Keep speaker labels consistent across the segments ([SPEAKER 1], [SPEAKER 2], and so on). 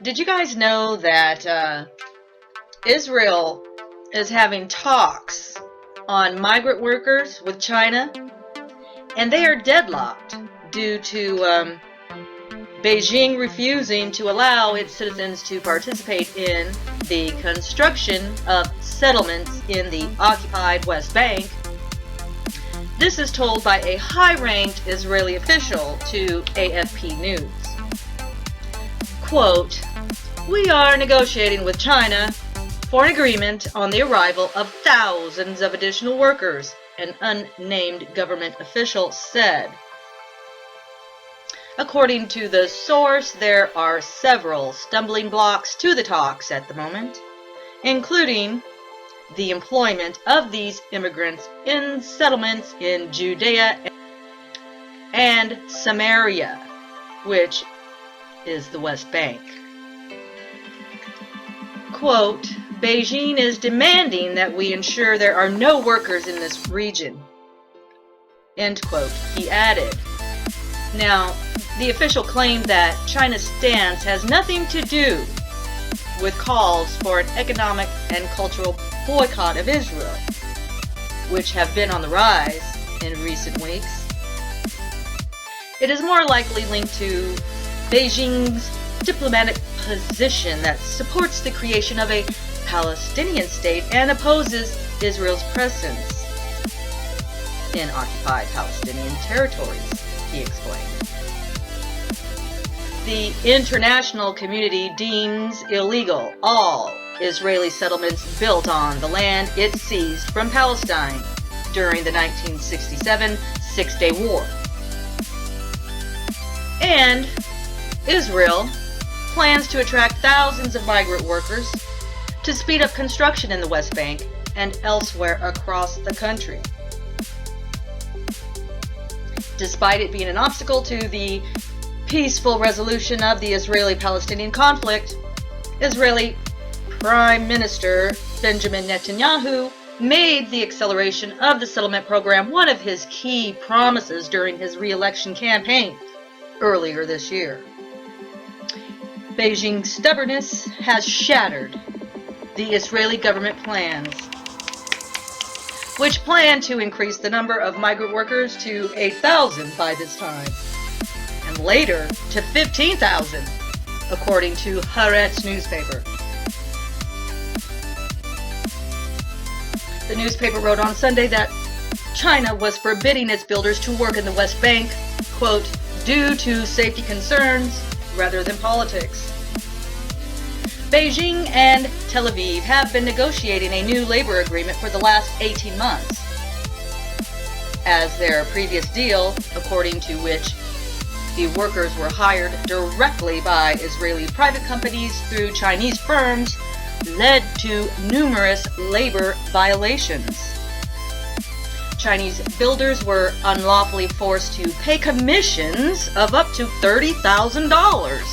[SPEAKER 1] Did you guys know that Israel is having talks on migrant workers with China? And they are deadlocked due to Beijing refusing to allow its citizens to participate in the construction of settlements in the occupied West Bank. This is told by a high-ranked Israeli official to AFP News. Quote, "We are negotiating with China for an agreement on the arrival of thousands of additional workers," an unnamed government official said. According to the source, there are several stumbling blocks to the talks at the moment, including the employment of these immigrants in settlements in Judea and Samaria, which is the West Bank. Quote, "Beijing is demanding that we ensure there are no workers in this region." End quote, he added. Now, the official claimed that China's stance has nothing to do with calls for an economic and cultural boycott of Israel, which have been on the rise in recent weeks. It is more likely linked to Beijing's diplomatic position that supports the creation of a Palestinian state and opposes Israel's presence in occupied Palestinian territories, he explained. The international community deems illegal all Israeli settlements built on the land it seized from Palestine during the 1967 Six-Day War. And Israel plans to attract thousands of migrant workers to speed up construction in the West Bank and elsewhere across the country. Despite it being an obstacle to the peaceful resolution of the Israeli-Palestinian conflict, Israeli Prime Minister Benjamin Netanyahu made the acceleration of the settlement program one of his key promises during his re-election campaign earlier this year. Beijing's stubbornness has shattered the Israeli government plans, which plan to increase the number of migrant workers to 8,000 by this time, and later to 15,000, according to Haaretz newspaper. The newspaper wrote on Sunday that China was forbidding its builders to work in the West Bank, quote, "due to safety concerns rather than politics." Beijing and Tel Aviv have been negotiating a new labor agreement for the last 18 months, as their previous deal, according to which the workers were hired directly by Israeli private companies through Chinese firms, led to numerous labor violations. Chinese builders were unlawfully forced to pay commissions of up to $30,000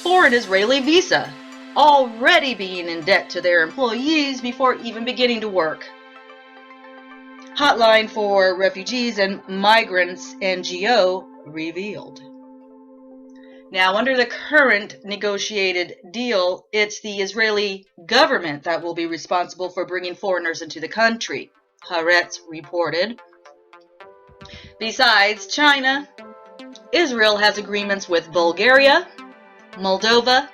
[SPEAKER 1] for an Israeli visa, already being in debt to their employees before even beginning to work. Hotline for Refugees and Migrants NGO revealed. Now, under the current negotiated deal, it's the Israeli government that will be responsible for bringing foreigners into the country, Haaretz reported. Besides China, Israel has agreements with Bulgaria, Moldova,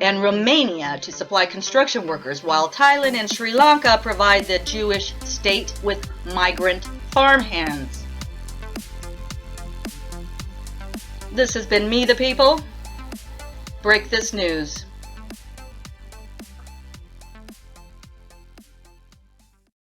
[SPEAKER 1] and Romania to supply construction workers, while Thailand and Sri Lanka provide the Jewish state with migrant farmhands. This has been Me the People. Break this news.